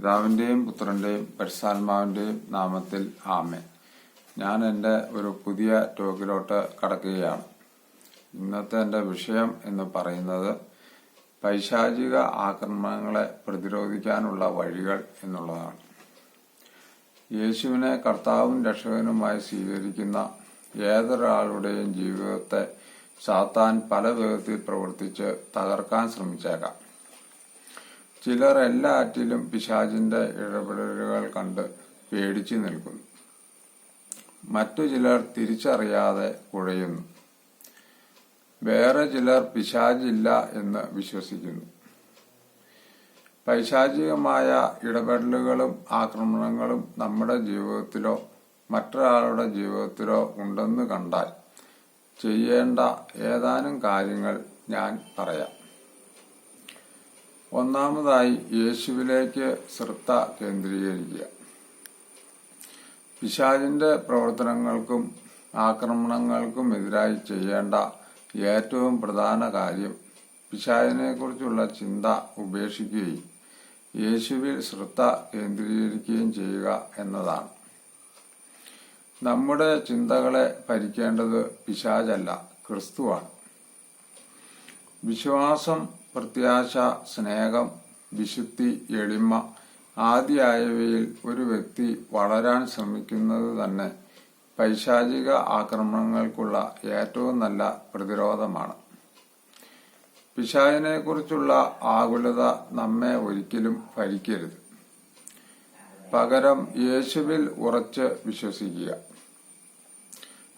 പിതാവിൻ്റെയും പുത്രൻ്റെയും പരിശുദ്ധാത്മാവിൻ്റെയും നാമത്തിൽ ആമേൻ. ഞാൻ എൻ്റെ ഒരു പുതിയ ടോക്കിലോട്ട് കടക്കുകയാണ്. ഇന്നത്തെ എൻ്റെ വിഷയം എന്ന് പറയുന്നത് പൈശാചിക ആക്രമണങ്ങളെ പ്രതിരോധിക്കാനുള്ള വഴികൾ എന്നുള്ളതാണ്. യേശുവിനെ കർത്താവും രക്ഷകനുമായി സ്വീകരിക്കുന്ന ഏതൊരാളുടെയും ജീവിതത്തെ സാത്താൻ പല വിധത്തിൽ പ്രവർത്തിച്ച് തകർക്കാൻ ശ്രമിച്ചേക്കാം. ചിലർ എല്ലാറ്റിലും പിശാചിന്റെ ഇടപെടലുകൾ കണ്ട് പേടിച്ചു നിൽക്കുന്നു. മറ്റു ചിലർ തിരിച്ചറിയാതെ കുഴയുന്നു. വേറെ ചിലർ പിശാചില്ല എന്ന് വിശ്വസിക്കുന്നു. പൈശാചികമായ ഇടപെടലുകളും ആക്രമണങ്ങളും നമ്മുടെ ജീവിതത്തിലോ മറ്റൊരാളുടെ ജീവിതത്തിലോ ഉണ്ടെന്ന് കണ്ടാൽ ചെയ്യേണ്ട ഏതാനും കാര്യങ്ങൾ ഞാൻ പറയാം. ഒന്നാമതായി, യേശുവിലേക്ക് ശ്രദ്ധ കേന്ദ്രീകരിക്കുക. പിശാചിന്റെ പ്രവർത്തനങ്ങൾക്കും ആക്രമണങ്ങൾക്കും എതിരായി ചെയ്യേണ്ട ഏറ്റവും പ്രധാന കാര്യം പിശാചിനെക്കുറിച്ചുള്ള ചിന്ത ഉപേക്ഷിക്കുകയും യേശുവിൽ ശ്രദ്ധ കേന്ദ്രീകരിക്കുകയും ചെയ്യുക എന്നതാണ്. നമ്മുടെ ചിന്തകളെ ഭരിക്കേണ്ടത് പിശാചല്ല, ക്രിസ്തുവാണ്. വിശ്വാസം, പ്രത്യാശ, സ്നേഹം, വിശുദ്ധി, എളിമ ആദിയായവയിൽ ഒരു വ്യക്തി വളരാൻ ശ്രമിക്കുന്നത് തന്നെ പൈശാചിക ആക്രമണങ്ങൾക്കുള്ള ഏറ്റവും നല്ല പ്രതിരോധമാണ്. പിശാചിനെക്കുറിച്ചുള്ള ആകുലത നമ്മെ ഒരിക്കലും ഭരിക്കരുത്. പകരം യേശുവിൽ ഉറച്ച് വിശ്വസിക്കുക.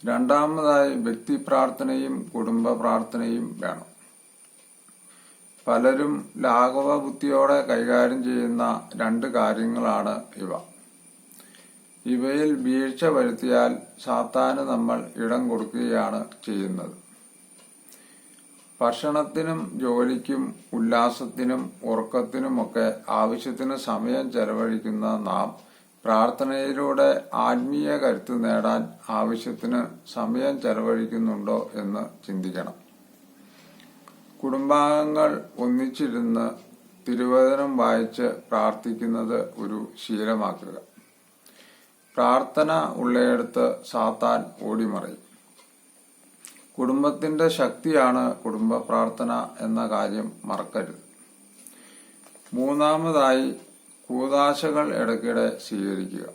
രണ്ടാമതായി, വ്യക്തി പ്രാർത്ഥനയും കുടുംബ പ്രാർത്ഥനയും വേണം. പലരും ലാഘവ ബുദ്ധിയോടെ കൈകാര്യം ചെയ്യുന്ന രണ്ട് കാര്യങ്ങളാണ് ഇവ. ഇവയിൽ വീഴ്ച വരുത്തിയാൽ സാത്താന് നമ്മൾ ഇടം കൊടുക്കുകയാണ് ചെയ്യുന്നത്. ഭക്ഷണത്തിനും ജോലിക്കും ഉല്ലാസത്തിനും ഉറക്കത്തിനുമൊക്കെ ആവശ്യത്തിന് സമയം ചെലവഴിക്കുന്ന നാം പ്രാർത്ഥനയിലൂടെ ആത്മീയ കരുത്ത് നേടാൻ ആവശ്യത്തിന് സമയം ചെലവഴിക്കുന്നുണ്ടോ എന്ന് ചിന്തിക്കണം. കുടുംബാംഗങ്ങൾ ഒന്നിച്ചിരുന്ന് തിരുവചനം വായിച്ച് പ്രാർത്ഥിക്കുന്നത് ഒരു ശീലമാക്കുക. പ്രാർത്ഥന ഉള്ളയിടത്ത് സാത്താൻ ഓടിമറയും. കുടുംബത്തിന്റെ ശക്തിയാണ് കുടുംബ പ്രാർത്ഥന എന്ന കാര്യം മറക്കരുത്. മൂന്നാമതായി, കൂദാശകൾ ഇടയ്ക്കിടെ സ്വീകരിക്കുക.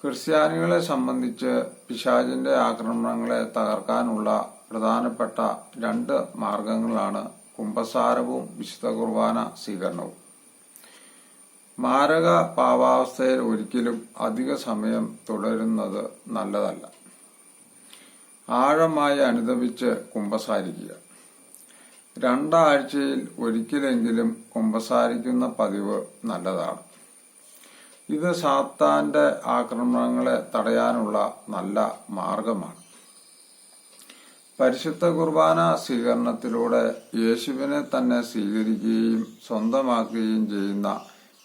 ക്രിസ്ത്യാനികളെ സംബന്ധിച്ച് പിശാചിന്റെ ആക്രമണങ്ങളെ തകർക്കാനുള്ള പ്രധാനപ്പെട്ട രണ്ട് മാർഗങ്ങളാണ് കുമ്പസാരവും വിശുദ്ധ കുർബാന സ്വീകരണവും. മാരക പാവാവസ്ഥയിൽ ഒരിക്കലും അധിക സമയം തുടരുന്നത് നല്ലതല്ല. ആഴമായി അനുദപിച്ച് കുമ്പസാരിക്കുക. 2 ആഴ്ചയിൽ ഒരിക്കലെങ്കിലും കുമ്പസാരിക്കുന്ന പതിവ് നല്ലതാണ്. ഇത് സാത്താന്റെ ആക്രമണങ്ങളെ തടയാനുള്ള നല്ല മാർഗമാണ്. പരിശുദ്ധ കുർബാന സ്വീകരണത്തിലൂടെ യേശുവിനെ തന്നെ സ്വീകരിക്കുകയും സ്വന്തമാക്കുകയും ചെയ്യുന്ന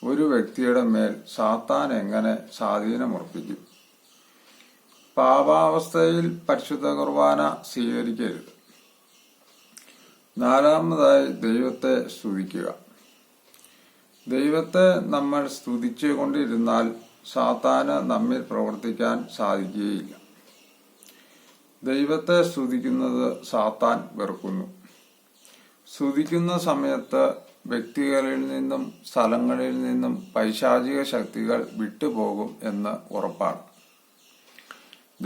ഒരു വ്യക്തിയുടെ മേൽ സാത്താൻ എങ്ങനെ സ്വാധീനമുറപ്പിക്കും? പാപാവസ്ഥയിൽ പരിശുദ്ധ കുർബാന സ്വീകരിക്കരുത്. നാലാമതായി, ദൈവത്തെ സ്തുതിക്കുക. ദൈവത്തെ നമ്മൾ സ്തുതിച്ചുകൊണ്ടിരുന്നാൽ സാത്താന് നമ്മിൽ പ്രവർത്തിക്കാൻ സാധിക്കുകയില്ല. ദൈവത്തെ സ്തുതിക്കുന്നത് സാത്താൻ വെറുക്കുന്നു. സ്തുതിക്കുന്ന സമയത്ത് വ്യക്തികളിൽ നിന്നും സ്ഥലങ്ങളിൽ നിന്നും പൈശാചിക ശക്തികൾ വിട്ടുപോകും എന്ന് ഉറപ്പാണ്.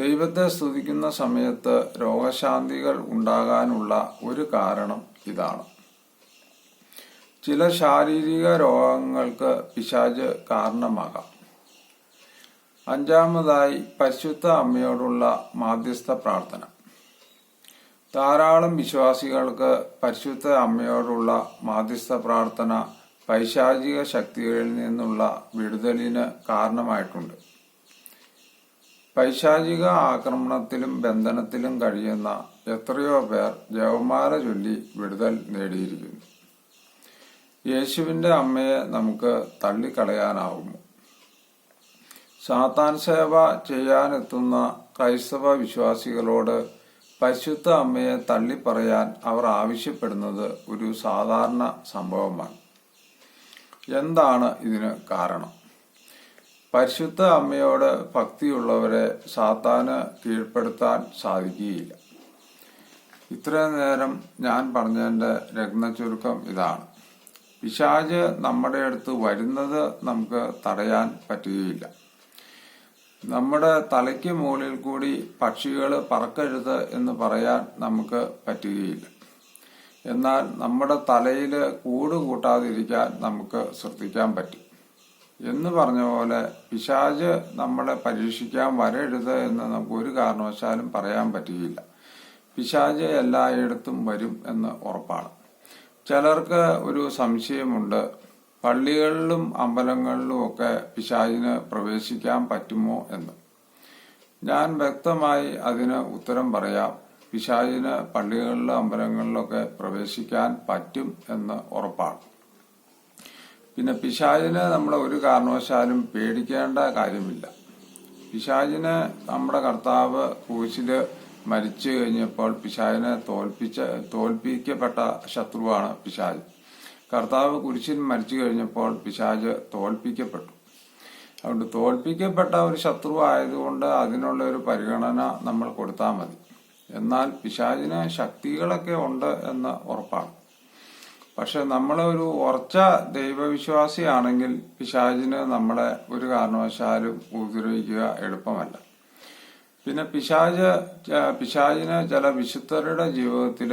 ദൈവത്തെ സ്തുതിക്കുന്ന സമയത്ത് രോഗശാന്തികൾ ഉണ്ടാകാനുള്ള ഒരു കാരണം ഇതാണ്. ചില ശാരീരിക രോഗങ്ങൾക്ക് പിശാച് കാരണമാകാം. അഞ്ചാമതായി, പരിശുദ്ധ അമ്മയോടുള്ള മാധ്യസ്ഥ പ്രാർത്ഥന. ധാരാളം വിശ്വാസികൾക്ക് പരിശുദ്ധ അമ്മയോടുള്ള മാധ്യസ്ഥ പ്രാർത്ഥന പൈശാചിക ശക്തികളിൽ നിന്നുള്ള വിടുതലിന് കാരണമായിട്ടുണ്ട്. പൈശാചിക ആക്രമണത്തിലും ബന്ധനത്തിലും കഴിയുന്ന എത്രയോ പേർ ജപമാല ചൊല്ലി വിടുതൽ നേടിയിരിക്കുന്നു. യേശുവിന്റെ അമ്മയെ നമുക്ക് തള്ളിക്കളയാനാവുമോ? സാത്താൻ സേവ ചെയ്യാനെത്തുന്ന ക്രൈസ്തവ വിശ്വാസികളോട് പരിശുദ്ധ അമ്മയെ തള്ളിപ്പറയാൻ അവർ ആവശ്യപ്പെടുന്നത് ഒരു സാധാരണ സംഭവമാണ്. എന്താണ് ഇതിന് കാരണം? പരിശുദ്ധ അമ്മയോട് ഭക്തിയുള്ളവരെ സാത്താന് കീഴ്പ്പെടുത്താൻ സാധിക്കുകയില്ല. ഇത്രയും നേരം ഞാൻ പറഞ്ഞതിൻ്റെ രത്നച്ചുരുക്കം ഇതാണ്. പിശാച് നമ്മുടെ അടുത്ത് വരുന്നത് നമുക്ക് തടയാൻ പറ്റുകയില്ല. നമ്മുടെ തലയ്ക്ക് മുകളിൽ കൂടി പക്ഷികൾ പറക്കരുത് എന്ന് പറയാൻ നമുക്ക് പറ്റുകയില്ല. എന്നാൽ നമ്മുടെ തലയിൽ കൂട് കൂട്ടാതിരിക്കാൻ നമുക്ക് ശ്രദ്ധിക്കാൻ പറ്റും. എന്ന് പറഞ്ഞ പോലെ പിശാച് നമ്മളെ പരീക്ഷിക്കാൻ വരരുത് എന്ന് നമുക്ക് ഒരു കാരണവശാലും പറയാൻ പറ്റുകയില്ല. പിശാച് എല്ലായിടത്തും വരും എന്ന് ഉറപ്പാണ്. ചിലർക്ക് ഒരു സംശയമുണ്ട്, പള്ളികളിലും അമ്പലങ്ങളിലും ഒക്കെ പിശാചിന് പ്രവേശിക്കാൻ പറ്റുമോ എന്ന്. ഞാൻ വ്യക്തമായി അതിന് ഉത്തരം പറയാം. പിശാചിന് പള്ളികളിലും അമ്പലങ്ങളിലൊക്കെ പ്രവേശിക്കാൻ പറ്റും എന്ന് ഉറപ്പാണ്. പിന്നെ പിശാചിനെ നമ്മൾ ഒരു കാരണവശാലും പേടിക്കേണ്ട കാര്യമില്ല. പിശാചിനെ നമ്മുടെ കർത്താവ് ക്രൂശില് മരിച്ചു കഴിഞ്ഞപ്പോൾ പിശാചിനെ തോൽപ്പിക്കപ്പെട്ട ശത്രുവാണ് പിശാച്. കർത്താവ് കുരിശിൽ മരിച്ചു കഴിഞ്ഞപ്പോൾ പിശാച് തോൽപ്പിക്കപ്പെട്ടു. അതുകൊണ്ട് തോൽപ്പിക്കപ്പെട്ട ഒരു ശത്രു ആയതുകൊണ്ട് അതിനുള്ള ഒരു പരിഗണന നമ്മൾ കൊടുത്താൽ മതി. എന്നാൽ പിശാചിന് ശക്തികളൊക്കെ ഉണ്ട് എന്ന് ഉറപ്പാണ്. പക്ഷെ നമ്മളൊരു ഉറച്ച ദൈവവിശ്വാസിയാണെങ്കിൽ പിശാചിന് നമ്മളെ ഒരു കാരണവശാലും ഉപദ്രവിക്കുക എളുപ്പമല്ല. പിന്നെ പിശാചിന് ചില വിശുദ്ധരുടെ ജീവിതത്തിൽ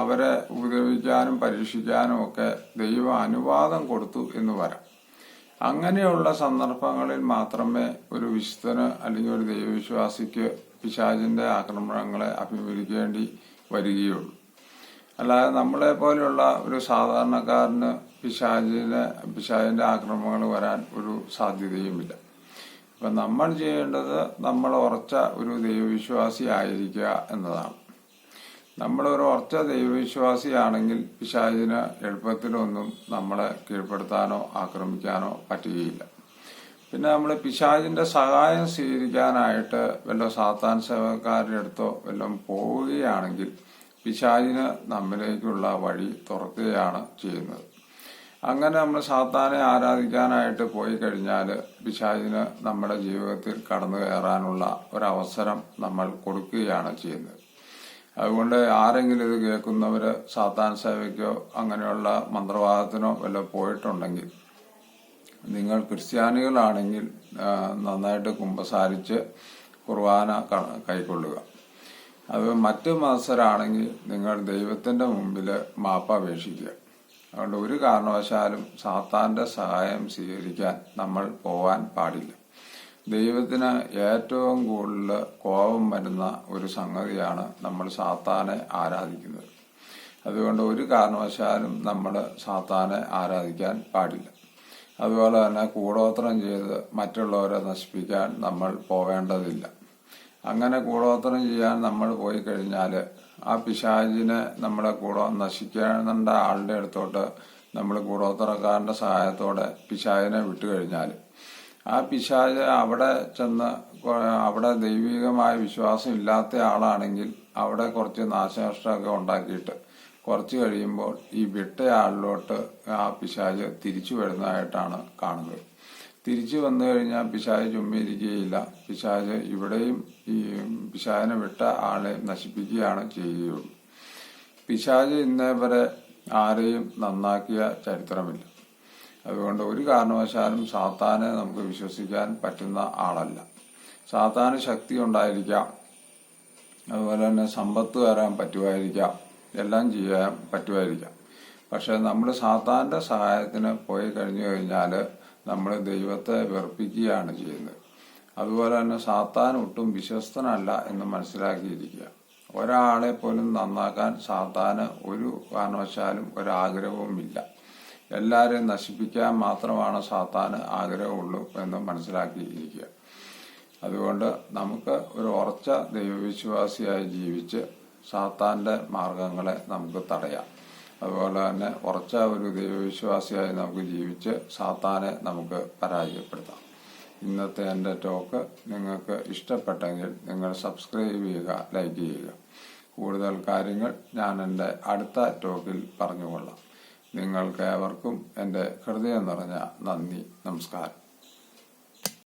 അവരെ ഉപദ്രവിക്കാനും പരീക്ഷിക്കാനും ഒക്കെ ദൈവ അനുവാദം കൊടുത്തു എന്ന് വരാം. അങ്ങനെയുള്ള സന്ദർഭങ്ങളിൽ മാത്രമേ ഒരു വിശുദ്ധന് അല്ലെങ്കിൽ ഒരു ദൈവവിശ്വാസിക്ക് പിശാചിന്റെ ആക്രമണങ്ങളെ അഭിമുഖീകരിക്കേണ്ടി വരികയുള്ളൂ. അല്ലാതെ നമ്മളെ പോലെയുള്ള ഒരു സാധാരണക്കാരന് പിശാചിന്റെ ആക്രമണങ്ങൾ വരാൻ ഒരു സാധ്യതയുമില്ല. അപ്പൊ നമ്മൾ ചെയ്യേണ്ടത് നമ്മൾ ഉറച്ച ഒരു ദൈവവിശ്വാസി ആയിരിക്കുക എന്നതാണ്. നമ്മളൊരു ഉറച്ച ദൈവവിശ്വാസിയാണെങ്കിൽ പിശാചിന് എളുപ്പത്തിലൊന്നും നമ്മളെ കീഴ്പ്പെടുത്താനോ ആക്രമിക്കാനോ പറ്റുകയില്ല. പിന്നെ നമ്മൾ പിശാചിന്റെ സഹായം സ്വീകരിക്കാനായിട്ട് വല്ല സാത്താൻ സേവക്കാരുടെ അടുത്തോ വല്ലതും പോവുകയാണെങ്കിൽ പിശാചിന് നമ്മിലേക്കുള്ള വഴി തുറക്കുകയാണ് ചെയ്യുന്നത്. അങ്ങനെ നമ്മൾ സാത്താനെ ആരാധിക്കാനായിട്ട് പോയി കഴിഞ്ഞാൽ പിശാചിന് നമ്മുടെ ജീവിതത്തിൽ കടന്നു കയറാനുള്ള ഒരവസരം നമ്മൾ കൊടുക്കുകയാണ് ചെയ്യുന്നത്. അതുകൊണ്ട് ആരെങ്കിലും ഇത് കേൾക്കുന്നവര് സാത്താൻ സേവയ്ക്കോ അങ്ങനെയുള്ള മന്ത്രവാദത്തിനോ വല്ല പോയിട്ടുണ്ടെങ്കിൽ, നിങ്ങൾ ക്രിസ്ത്യാനികളാണെങ്കിൽ നന്നായിട്ട് കുമ്പസാരിച്ച് കുർബാന കൈക്കൊള്ളുക. അത് മറ്റു മതസ്ഥരാണെങ്കിൽ നിങ്ങൾ ദൈവത്തിന്റെ മുമ്പിൽ മാപ്പപേക്ഷിക്കുക. അതുകൊണ്ട് ഒരു കാരണവശാലും സാത്താന്റെ സഹായം സ്വീകരിക്കാൻ നമ്മൾ പോവാൻ പാടില്ല. ദൈവത്തിന് ഏറ്റവും കൂടുതൽ കോപം വരുന്ന ഒരു സംഗതിയാണ് നമ്മൾ സാത്താനെ ആരാധിക്കുന്നത്. അതുകൊണ്ട് ഒരു കാരണവശാലും നമ്മൾ സാത്താനെ ആരാധിക്കാൻ പാടില്ല. അതുപോലെ തന്നെ കൂടോത്രം ചെയ്ത് മറ്റുള്ളവരെ നശിപ്പിക്കാൻ നമ്മൾ പോവേണ്ടതില്ല. അങ്ങനെ കൂടോത്രം ചെയ്യാൻ നമ്മൾ പോയി കഴിഞ്ഞാൽ ആ പിശാചിനെ നമ്മളെ നശിക്കേണ്ട ആളുടെ അടുത്തോട്ട് നമ്മൾ കൂടോത്രക്കാരന്റെ സഹായത്തോടെ പിശാചിനെ വിട്ടുകഴിഞ്ഞാൽ ആ പിശാച് അവിടെ ചെന്ന് അവിടെ ദൈവികമായ വിശ്വാസം ഇല്ലാത്ത ആളാണെങ്കിൽ അവിടെ കുറച്ച് നാശനഷ്ടമൊക്കെ ഉണ്ടാക്കിയിട്ട് കുറച്ച് കഴിയുമ്പോൾ ഈ വിട്ടയാളിലോട്ട് ആ പിശാച് തിരിച്ചു വരുന്നതായിട്ടാണ് കാണുന്നത്. തിരിച്ചു വന്നു കഴിഞ്ഞാൽ പിശാച് ചുമ്മിയിരിക്കുകയില്ല. പിശാച് ഇവിടെയും ഈ പിശാചിനെ വിട്ട ആളെ നശിപ്പിക്കുകയാണ് ചെയ്യുകയുള്ളൂ. പിശാച് ഇന്നേ വരെ ആരെയും നന്നാക്കിയ ചരിത്രമില്ല. അതുകൊണ്ട് ഒരു കാരണവശാലും സാത്താനെ നമുക്ക് വിശ്വസിക്കാൻ പറ്റുന്ന ആളല്ല. സാത്താന് ശക്തി ഉണ്ടായിരിക്കാം, അതുപോലെ തന്നെ സമ്പത്ത് തരാൻ പറ്റുമായിരിക്കാം, എല്ലാം ചെയ്യാൻ പറ്റുമായിരിക്കാം. പക്ഷെ നമ്മൾ സാത്താന്റെ സഹായത്തിന് പോയി കഴിഞ്ഞു കഴിഞ്ഞാൽ നമ്മൾ ദൈവത്തെ വെറുപ്പിക്കുകയാണ് ചെയ്യുന്നത്. അതുപോലെ തന്നെ സാത്താൻ ഒട്ടും വിശ്വസ്തനല്ല എന്ന് മനസ്സിലാക്കിയിരിക്കുക. ഒരാളെ പോലും നന്നാക്കാൻ സാത്താന് ഒരു കാരണവശാലും ഒരാഗ്രഹവുമില്ല. എല്ലാവരെയും നശിപ്പിക്കാൻ മാത്രമാണ് സാത്താന് ആഗ്രഹമുള്ളൂ എന്ന് മനസ്സിലാക്കിയിരിക്കുക. അതുകൊണ്ട് നമുക്ക് ഒരു ഉറച്ച ദൈവവിശ്വാസിയായി ജീവിച്ച് സാത്താന്റെ മാർഗങ്ങളെ നമുക്ക് തടയാം. അതുപോലെ തന്നെ ഉറച്ച ഒരു ദൈവവിശ്വാസിയായി നമുക്ക് ജീവിച്ച് സാത്താനെ നമുക്ക് പരാജയപ്പെടുത്താം. ഇന്നത്തെ എൻ്റെ ടോക്ക് നിങ്ങൾക്ക് ഇഷ്ടപ്പെട്ടെങ്കിൽ നിങ്ങൾ സബ്സ്ക്രൈബ് ചെയ്യുക, ലൈക്ക് ചെയ്യുക. കൂടുതൽ കാര്യങ്ങൾ ഞാൻ എൻ്റെ അടുത്ത ടോക്കിൽ പറഞ്ഞുകൊള്ളാം. നിങ്ങൾക്ക് ഏവർക്കും എൻ്റെ ഹൃദയം നിറഞ്ഞ നന്ദി. നമസ്കാരം.